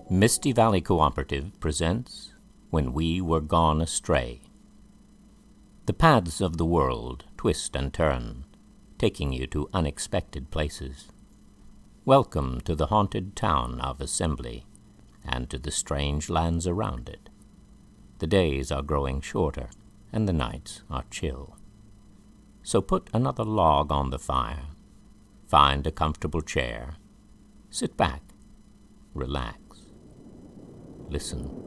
Misty Valley Cooperative presents When We Were Gone Astray. The paths of the world twist and turn, taking you to unexpected places. Welcome to the haunted town of Assembly, and to the strange lands around it. The days are growing shorter, and the nights are chill. So put another log on the fire, find a comfortable chair, sit back, relax, listen.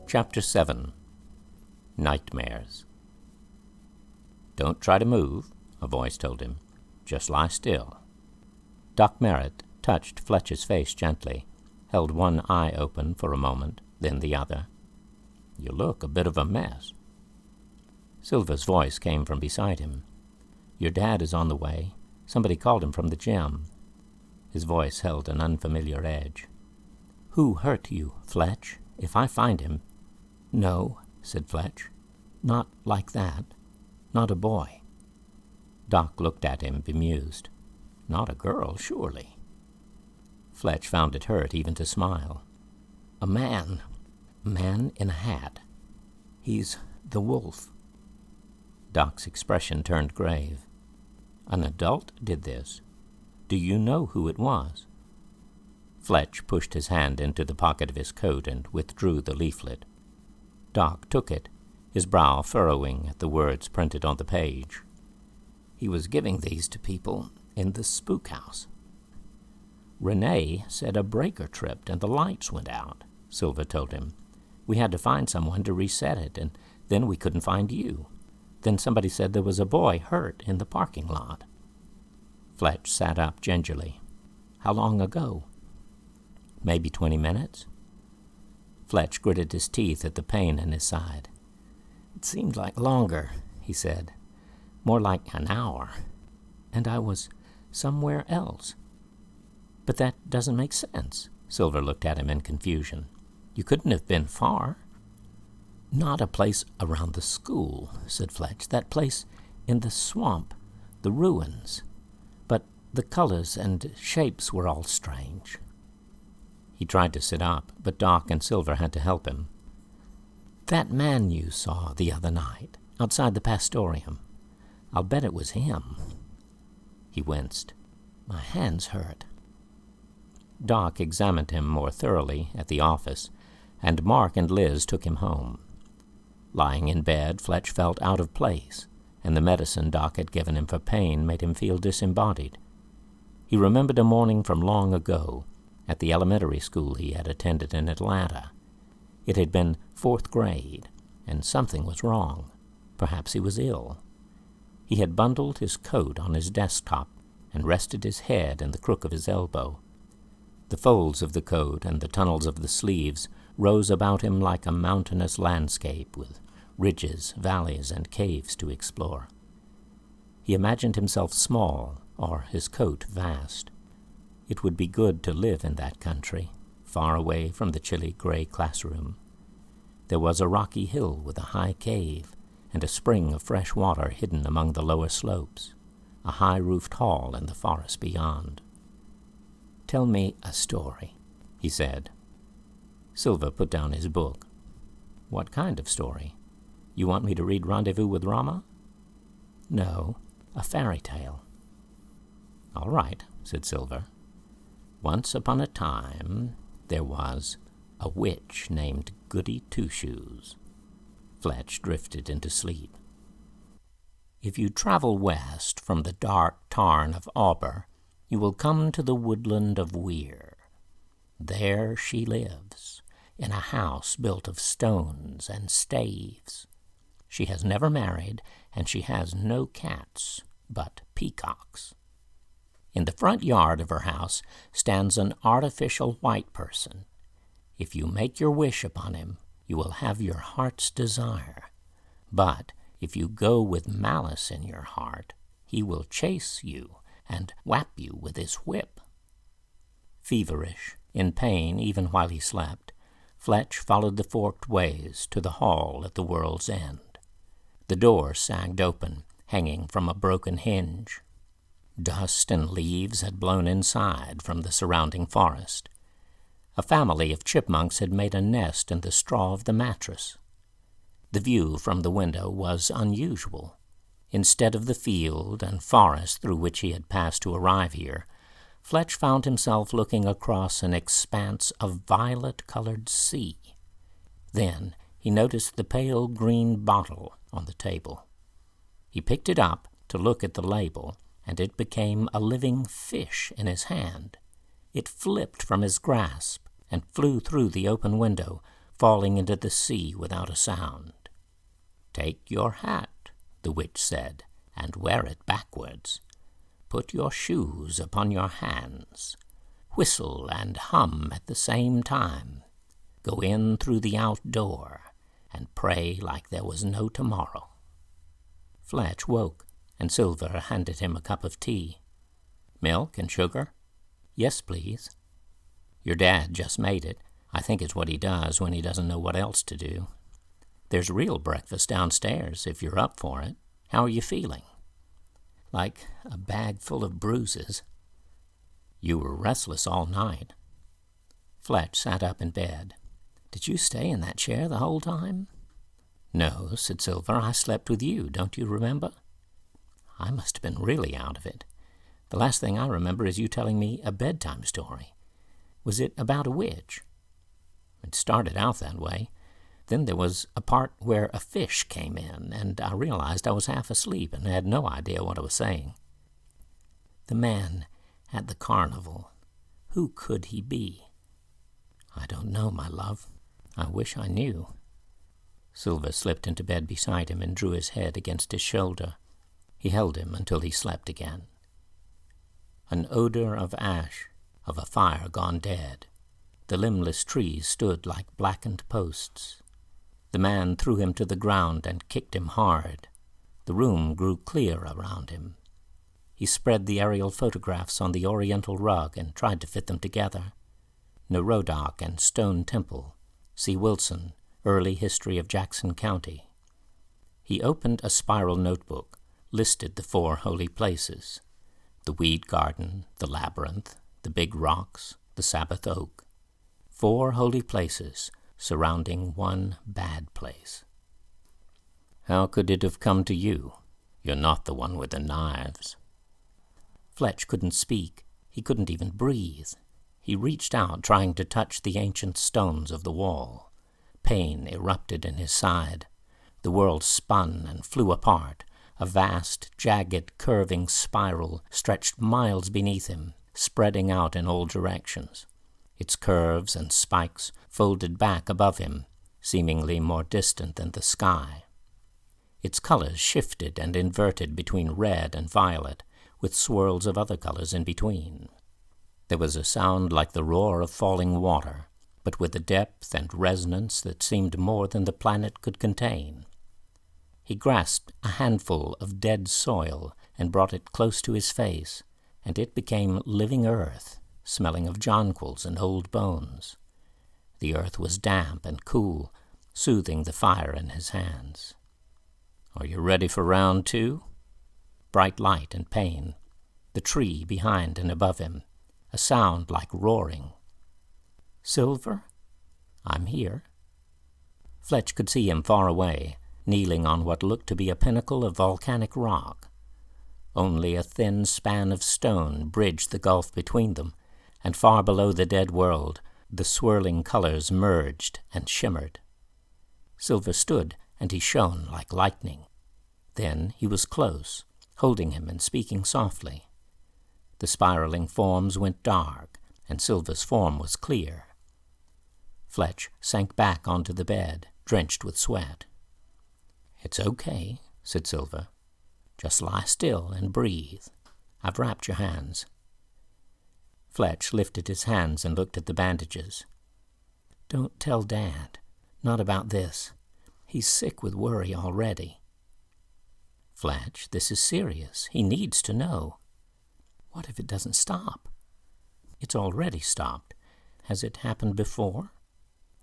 Chapter 7. Nightmares. "Don't try to move," a voice told him. "Just lie still." Doc Merritt touched Fletch's face gently, held one eye open for a moment, then the other. "You look a bit of a mess." Silver's voice came from beside him. "Your dad is on the way. Somebody called him from the gym." His voice held an unfamiliar edge. "Who hurt you, Fletch? If I find him—" "No," said Fletch. "Not like that. Not a boy." Doc looked at him, bemused. "Not a girl, surely." Fletch found it hurt even to smile. "A man. A man in a hat. He's the wolf." Doc's expression turned grave. "An adult did this. Do you know who it was?" Fletch pushed his hand into the pocket of his coat and withdrew the leaflet. Doc took it, his brow furrowing at the words printed on the page. "He was giving these to people in the spook house." "Renee said a breaker tripped and the lights went out," Silver told him. "We had to find someone to reset it, and then we couldn't find you. Then somebody said there was a boy hurt in the parking lot." Fletch sat up gingerly. "How long ago?" "Maybe 20 minutes. Fletch gritted his teeth at the pain in his side. "It seemed like longer," he said. "More like an hour. And I was somewhere else." "But that doesn't make sense." Silver looked at him in confusion. "You couldn't have been far." "Not a place around the school," said Fletch. "That place in the swamp, the ruins. But the colors and shapes were all strange." He tried to sit up, but Doc and Silver had to help him. "That man you saw the other night, outside the pastorium, I'll bet it was him." He winced. "My hands hurt." Doc examined him more thoroughly at the office, and Mark and Liz took him home. Lying in bed, Fletch felt out of place, and the medicine Doc had given him for pain made him feel disembodied. He remembered a morning from long ago, at the elementary school he had attended in Atlanta. It had been 4th grade, and something was wrong. Perhaps he was ill. He had bundled his coat on his desktop and rested his head in the crook of his elbow. The folds of the coat and the tunnels of the sleeves rose about him like a mountainous landscape with ridges, valleys, and caves to explore. He imagined himself small, or his coat vast. It would be good to live in that country, far away from the chilly gray classroom. There was a rocky hill with a high cave, and a spring of fresh water hidden among the lower slopes, a high-roofed hall in the forest beyond. "Tell me a story," he said. Silver put down his book. "What kind of story? You want me to read Rendezvous with Rama?" "No, a fairy tale." "All right," said Silver. "Once upon a time, there was a witch named Goody Two-Shoes." Fletch drifted into sleep. "If you travel west from the dark tarn of Auber, you will come to the woodland of Weir. There she lives, in a house built of stones and staves. She has never married, and she has no cats, but peacocks. In the front yard of her house stands an artificial white person. If you make your wish upon him, you will have your heart's desire. But if you go with malice in your heart, he will chase you and whap you with his whip. Feverish, In pain, even while he slept, Fletch followed the forked ways to the hall at the world's end. The door sagged open, hanging from a broken hinge. Dust and leaves had blown inside from the surrounding forest. A family of chipmunks had made a nest in the straw of the mattress. The view from the window was unusual. Instead of the field and forest through which he had passed to arrive here, Fletch found himself looking across an expanse of violet-colored sea. Then he noticed the pale green bottle on the table. He picked it up to look at the label, and it became a living fish in his hand. It flipped from his grasp and flew through the open window, falling into the sea without a sound. "Take your hat," the witch said, "and wear it backwards. Put your shoes upon your hands. Whistle and hum at the same time. Go in through the outdoor, and pray like there was no tomorrow." Fletch woke, and Silver handed him a cup of tea. "Milk and sugar?" "Yes, please." "Your dad just made it. I think it's what he does when he doesn't know what else to do. There's real breakfast downstairs, if you're up for it. How are you feeling?" "Like a bag full of bruises." "You were restless all night." Fletch sat up in bed. "Did you stay in that chair the whole time?" "No," said Silver. "I slept with you, don't you remember?" "I must have been really out of it. The last thing I remember is you telling me a bedtime story. Was it about a witch?" "It started out that way. Then there was a part where a fish came in, and I realized I was half asleep and had no idea what I was saying." "The man at the carnival. Who could he be?" "I don't know, my love. I wish I knew." Silver slipped into bed beside him and drew his head against his shoulder. He held him until he slept again. An odor of ash, of a fire gone dead. The limbless trees stood like blackened posts. The man threw him to the ground and kicked him hard. The room grew clear around him. He spread the aerial photographs on the oriental rug and tried to fit them together. Neurodoc and Stone Temple. C. Wilson, Early History of Jackson County. He opened a spiral notebook, listed the 4 holy places: the Weed Garden, the Labyrinth, the Big Rocks, the Sabbath Oak. 4 holy places surrounding one bad place. "How could it have come to you? You're not the one with the knives." Fletch couldn't speak. He couldn't even breathe. He reached out, trying to touch the ancient stones of the wall. Pain erupted in his side. The world spun and flew apart. A vast, jagged, curving spiral stretched miles beneath him, spreading out in all directions. Its curves and spikes folded back above him, seemingly more distant than the sky. Its colors shifted and inverted between red and violet, with swirls of other colors in between. There was a sound like the roar of falling water, but with a depth and resonance that seemed more than the planet could contain. He grasped a handful of dead soil and brought it close to his face, and it became living earth, smelling of jonquils and old bones. The earth was damp and cool, soothing the fire in his hands. "Are you ready for round 2? Bright light and pain. The tree behind and above him. A sound like roaring. "Silver? I'm here." Fletch could see him far away, kneeling on what looked to be a pinnacle of volcanic rock. Only a thin span of stone bridged the gulf between them, and far below the dead world, the swirling colors merged and shimmered. Silver stood, and he shone like lightning. Then he was close, holding him and speaking softly. The spiraling forms went dark, and Silver's form was clear. Fletch sank back onto the bed, drenched with sweat. "It's okay," said Silver. "Just lie still and breathe. I've wrapped your hands." Fletch lifted his hands and looked at the bandages. "Don't tell Dad. Not about this. He's sick with worry already." "Fletch, this is serious. He needs to know." "What if it doesn't stop?" "It's already stopped. Has it happened before?"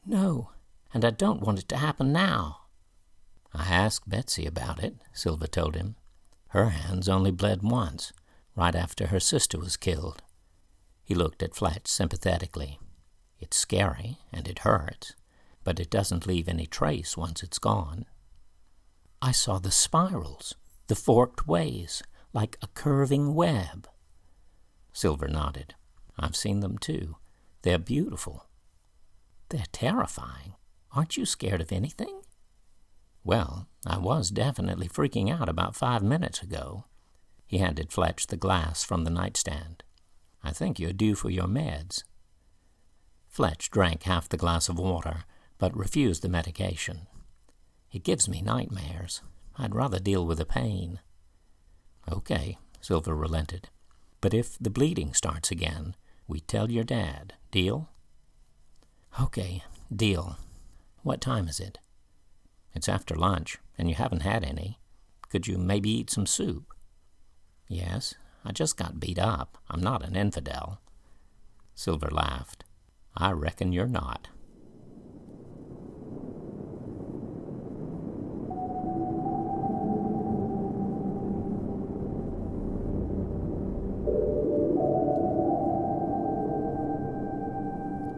"No, and I don't want it to happen now." "I asked Betsy about it," Silver told him. "Her hands only bled once, right after her sister was killed." He looked at Fletch sympathetically. "It's scary, and it hurts, but it doesn't leave any trace once it's gone." "I saw the spirals, the forked ways, like a curving web." Silver nodded. "I've seen them too. They're beautiful." "They're terrifying. Aren't you scared of anything?" "Well, I was definitely freaking out about 5 minutes ago." He handed Fletch the glass from the nightstand. "I think you're due for your meds." Fletch drank half the glass of water, but refused the medication. "It gives me nightmares. I'd rather deal with the pain." "Okay," Silver relented. "But if the bleeding starts again, we tell your dad. Deal?" "Okay, deal. What time is it?" "It's after lunch, and you haven't had any. Could you maybe eat some soup?" "Yes, I just got beat up. I'm not an infidel." Silver laughed. "I reckon you're not."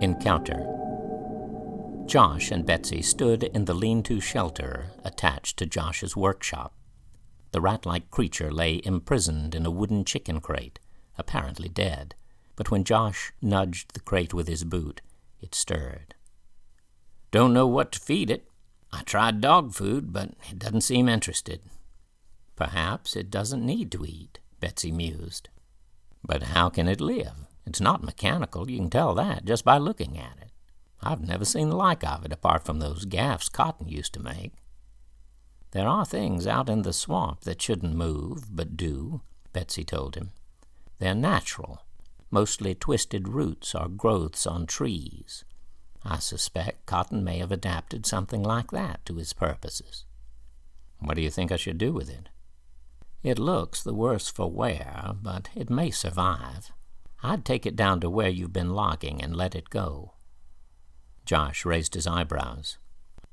Encounter. Josh and Betsy stood in the lean-to shelter attached to Josh's workshop. The rat-like creature lay imprisoned in a wooden chicken crate, apparently dead, but when Josh nudged the crate with his boot, it stirred. "Don't know what to feed it. I tried dog food, but it doesn't seem interested." "Perhaps it doesn't need to eat," Betsy mused. "But how can it live? It's not mechanical, you can tell that just by looking at it. I've never seen the like of it apart from those gaffs Cotton used to make." "There are things out in the swamp that shouldn't move, but do," Betsy told him. "They're natural, mostly twisted roots or growths on trees. I suspect Cotton may have adapted something like that to his purposes." "What do you think I should do with it?" "It looks the worse for wear, but it may survive. I'd take it down to where you've been logging and let it go." Josh raised his eyebrows.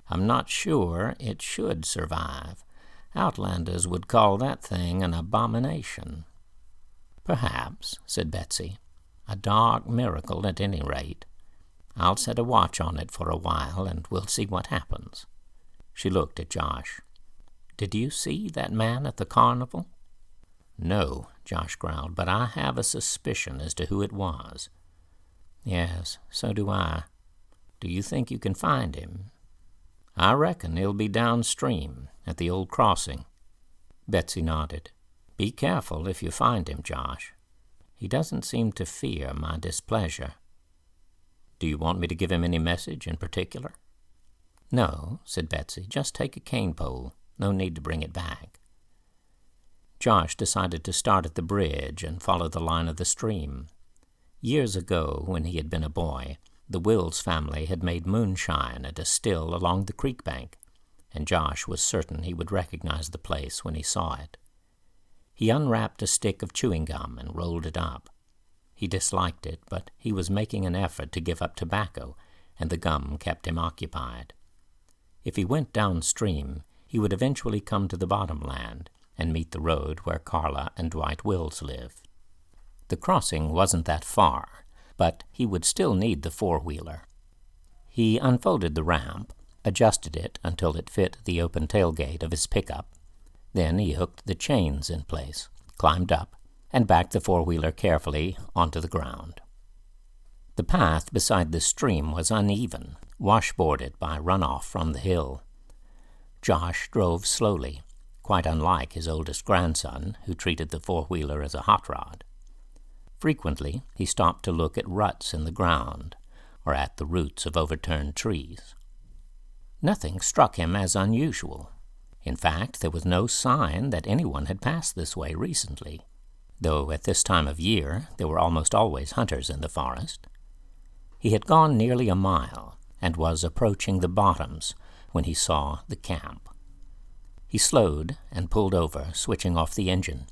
"I'm not sure it should survive. Outlanders would call that thing an abomination." "Perhaps," said Betsy. "A dark miracle at any rate. I'll set a watch on it for a while, and we'll see what happens." She looked at Josh. "Did you see that man at the carnival?" "No," Josh growled, "but I have a suspicion as to who it was." "Yes, so do I. Do you think you can find him?" "I reckon he'll be downstream, at the old crossing." Betsy nodded. "Be careful if you find him, Josh. He doesn't seem to fear my displeasure." "Do you want me to give him any message in particular?" "No," said Betsy. "Just take a cane pole. No need to bring it back." Josh decided to start at the bridge and follow the line of the stream. Years ago, when he had been a boy, the Wills family had made moonshine at a still along the creek bank, and Josh was certain he would recognize the place when he saw it. He unwrapped a stick of chewing gum and rolled it up. He disliked it, but he was making an effort to give up tobacco, and the gum kept him occupied. If he went downstream, he would eventually come to the bottomland and meet the road where Carla and Dwight Wills lived. The crossing wasn't that far, but he would still need the four-wheeler. He unfolded the ramp, adjusted it until it fit the open tailgate of his pickup. Then he hooked the chains in place, climbed up, and backed the four-wheeler carefully onto the ground. The path beside the stream was uneven, washboarded by runoff from the hill. Josh drove slowly, quite unlike his oldest grandson, who treated the four-wheeler as a hot rod. Frequently, he stopped to look at ruts in the ground, or at the roots of overturned trees. Nothing struck him as unusual. In fact, there was no sign that anyone had passed this way recently, though at this time of year there were almost always hunters in the forest. He had gone nearly a mile, and was approaching the bottoms when he saw the camp. He slowed and pulled over, switching off the engine.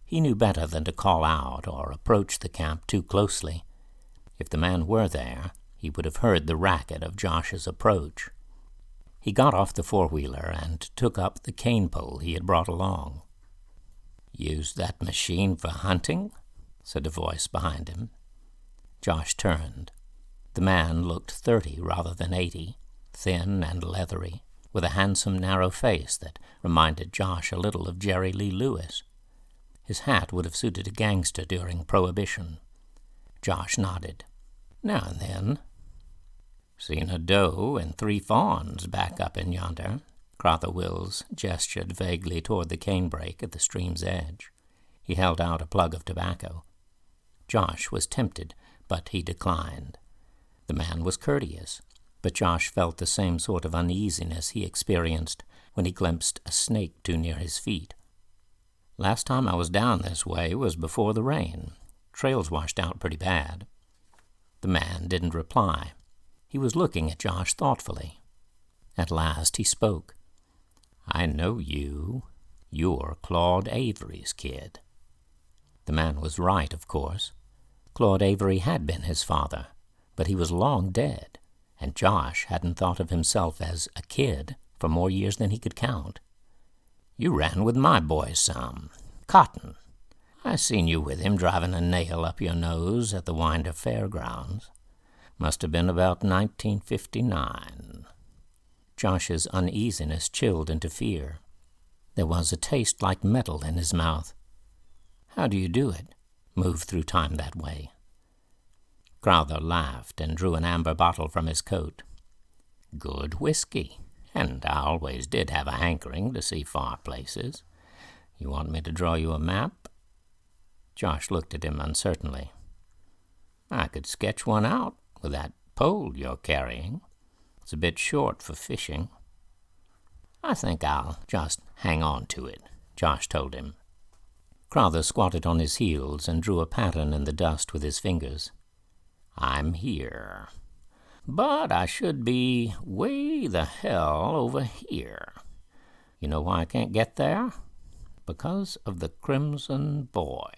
He knew better than to call out or approach the camp too closely. If the man were there, he would have heard the racket of Josh's approach. He got off the four-wheeler and took up the cane pole he had brought along. "Use that machine for hunting?" said a voice behind him. Josh turned. The man looked 30 rather than 80, thin and leathery, with a handsome, narrow face that reminded Josh a little of Jerry Lee Lewis. His hat would have suited a gangster during Prohibition. Josh nodded. "Now and then." "Seen a doe and 3 fawns back up in yonder." Crowther Wills gestured vaguely toward the canebrake at the stream's edge. He held out a plug of tobacco. Josh was tempted, but he declined. The man was courteous, but Josh felt the same sort of uneasiness he experienced when he glimpsed a snake too near his feet. "Last time I was down this way was before the rain. Trails washed out pretty bad." The man didn't reply. He was looking at Josh thoughtfully. At last he spoke. "I know you. You're Claude Avery's kid." The man was right, of course. Claude Avery had been his father, but he was long dead, and Josh hadn't thought of himself as a kid for more years than he could count. "You ran with my boy some. Cotton. I seen you with him driving a nail up your nose at the Winder Fairgrounds. Must have been about 1959. Josh's uneasiness chilled into fear. There was a taste like metal in his mouth. "How do you do it? Move through time that way?" Crowther laughed and drew an amber bottle from his coat. "Good whiskey, and I always did have a hankering to see far places. You want me to draw you a map?" Josh looked at him uncertainly. "I could sketch one out with that pole you're carrying. It's a bit short for fishing." "I think I'll just hang on to it," Josh told him. Crowther squatted on his heels and drew a pattern in the dust with his fingers. "I'm here. But I should be way the hell over here. You know why I can't get there? Because of the Crimson Boy.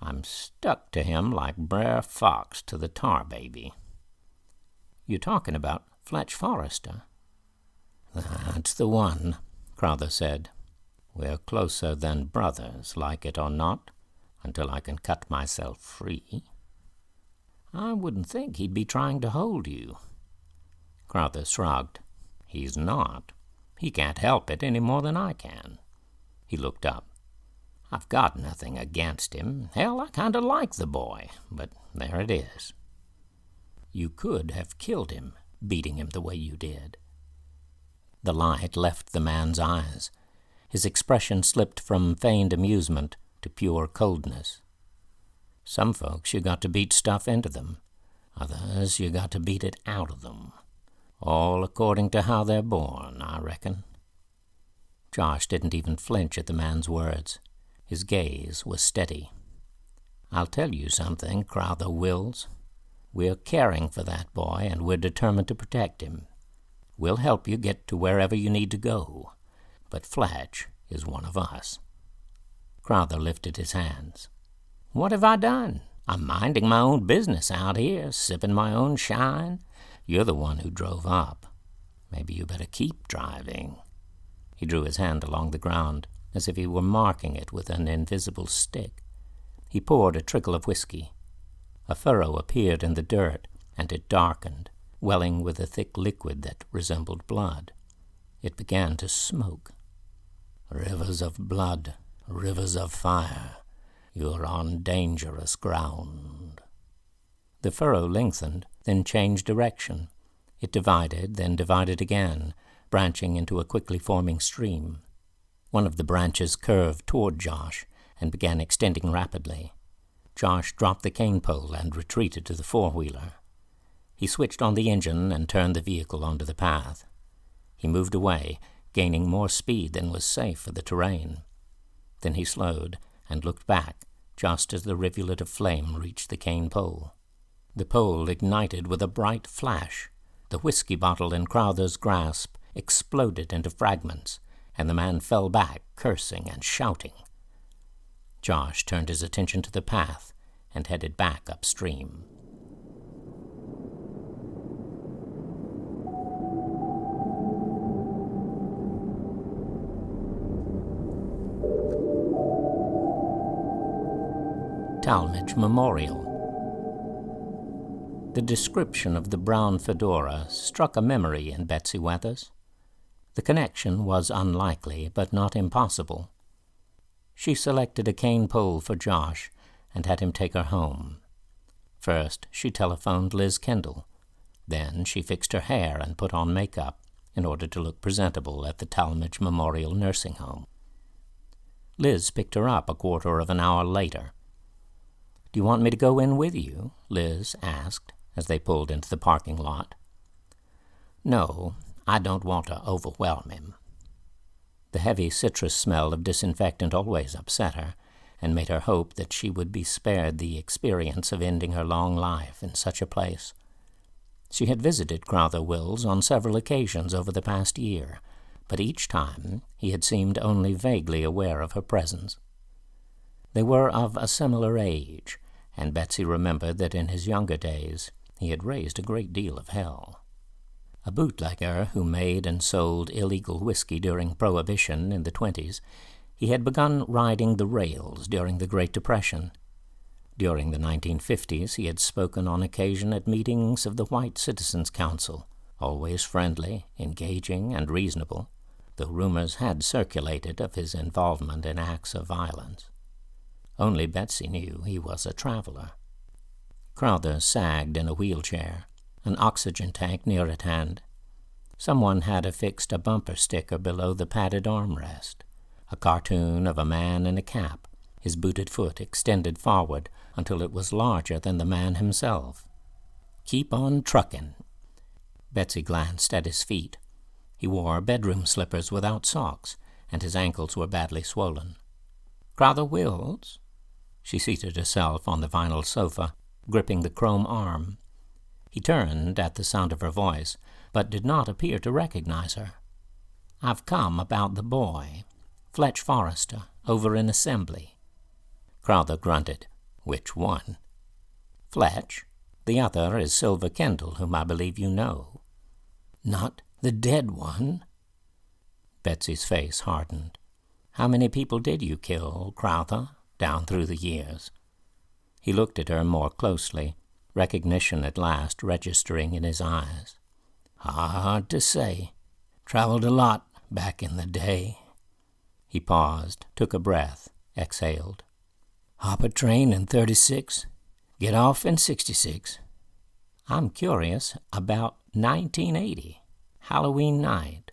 I'm stuck to him like Brer Fox to the tar baby." "You're talking about Fletch Forrester?" "That's the one," Crowther said. "We're closer than brothers, like it or not, until I can cut myself free." "I wouldn't think he'd be trying to hold you." Crowther shrugged. "He's not. He can't help it any more than I can." He looked up. "I've got nothing against him. Hell, I kind of like the boy, but there it is." "You could have killed him, beating him the way you did." The light left the man's eyes. His expression slipped from feigned amusement to pure coldness. "Some folks you got to beat stuff into them. Others you got to beat it out of them. All according to how they're born, I reckon." Josh didn't even flinch at the man's words. His gaze was steady. "I'll tell you something, Crowther Wills. We're caring for that boy, and we're determined to protect him. We'll help you get to wherever you need to go. But Fletch is one of us." Crowther lifted his hands. "What have I done? I'm minding my own business out here, sipping my own shine. You're the one who drove up. Maybe you better keep driving." He drew his hand along the ground, as if he were marking it with an invisible stick. He poured a trickle of whiskey. A furrow appeared in the dirt, and it darkened, welling with a thick liquid that resembled blood. It began to smoke. "Rivers of blood, rivers of fire. You're on dangerous ground." The furrow lengthened, then changed direction. It divided, then divided again, branching into a quickly forming stream. One of the branches curved toward Josh and began extending rapidly. Josh dropped the cane pole and retreated to the four-wheeler. He switched on the engine and turned the vehicle onto the path. He moved away, gaining more speed than was safe for the terrain. Then he slowed and looked back just as the rivulet of flame reached the cane pole. The pole ignited with a bright flash. The whiskey bottle in Crowther's grasp exploded into fragments, and the man fell back, cursing and shouting. Josh turned his attention to the path and headed back upstream. Talmadge Memorial. The description of the brown fedora struck a memory in Betsy Weathers. The connection was unlikely, but not impossible. She selected a cane pole for Josh and had him take her home. First, she telephoned Liz Kendall. Then she fixed her hair and put on makeup in order to look presentable at the Talmadge Memorial Nursing Home. Liz picked her up a quarter of an hour later. "Do you want me to go in with you?" Liz asked as they pulled into the parking lot. "No, I don't want to overwhelm him." The heavy citrus smell of disinfectant always upset her, and made her hope that she would be spared the experience of ending her long life in such a place. She had visited Crowther Wills on several occasions over the past year, but each time he had seemed only vaguely aware of her presence. They were of a similar age, and Betsy remembered that in his younger days he had raised a great deal of hell. A bootlegger who made and sold illegal whiskey during Prohibition in the 20s, he had begun riding the rails during the Great Depression. During the 1950s, he had spoken on occasion at meetings of the White Citizens Council, always friendly, engaging, and reasonable, though rumors had circulated of his involvement in acts of violence. Only Betsy knew he was a traveler. Crowther sagged in a wheelchair, an oxygen tank near at hand. Someone had affixed a bumper sticker below the padded armrest, a cartoon of a man in a cap, his booted foot extended forward until it was larger than the man himself. "Keep on truckin'." Betsy glanced at his feet. He wore bedroom slippers without socks, and his ankles were badly swollen. "Crowther Wills?" She seated herself on the vinyl sofa, gripping the chrome arm. He turned at the sound of her voice, but did not appear to recognize her. "I've come about the boy, Fletch Forrester, over in Assembly." Crowther grunted. "Which one?" "Fletch. The other is Silver Kendall, whom I believe you know." "Not the dead one?" Betsy's face hardened. "How many people did you kill, Crowther, down through the years?" He looked at her more closely, recognition at last registering in his eyes. "Hard to say. Traveled a lot back in the day." He paused, took a breath, exhaled. "Hop a train in 36, get off in 66. I'm curious about 1980, Halloween night.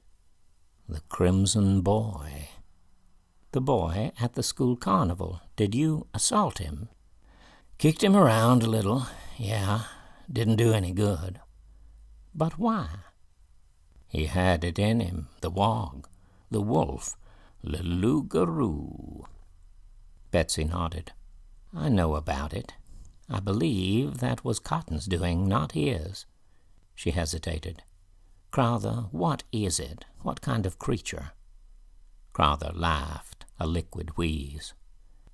The Crimson Boy." "The boy at the school carnival. Did you assault him?" "Kicked him around a little, yeah. Didn't do any good." "But why?" "He had it in him, the wog, the wolf, Lelugaroo." Betsy nodded. "I know about it. I believe that was Cotton's doing, not his." She hesitated. "Crowther, what is it? What kind of creature?" Crowther laughed, a liquid wheeze.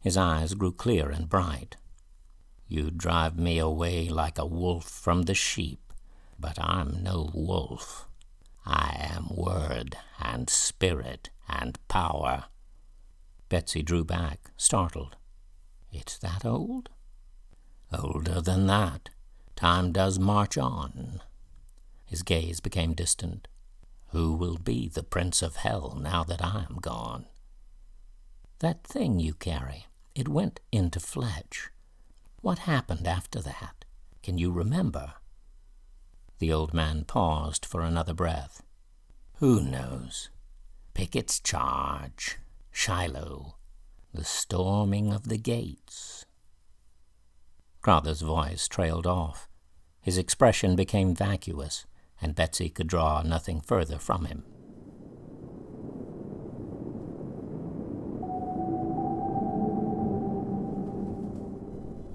His eyes grew clear and bright. "You drive me away like a wolf from the sheep, but I'm no wolf. I am word and spirit and power." Betsy drew back, startled. "It's that old?" "Older than that. Time does march on." His gaze became distant. "Who will be the Prince of Hell now that I am gone?" "That thing you carry, it went into Fletch. What happened after that? Can you remember?" The old man paused for another breath. "Who knows? Pickett's charge, Shiloh, the storming of the gates." Crowther's voice trailed off. His expression became vacuous, and Betsy could draw nothing further from him.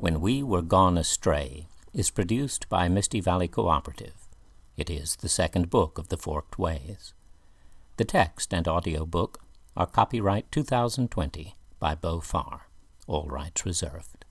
When We Were Gone Astray is produced by Misty Valley Cooperative. It is the second book of the Forked Ways. The text and audiobook are copyright 2020 by Beau Farr, all rights reserved.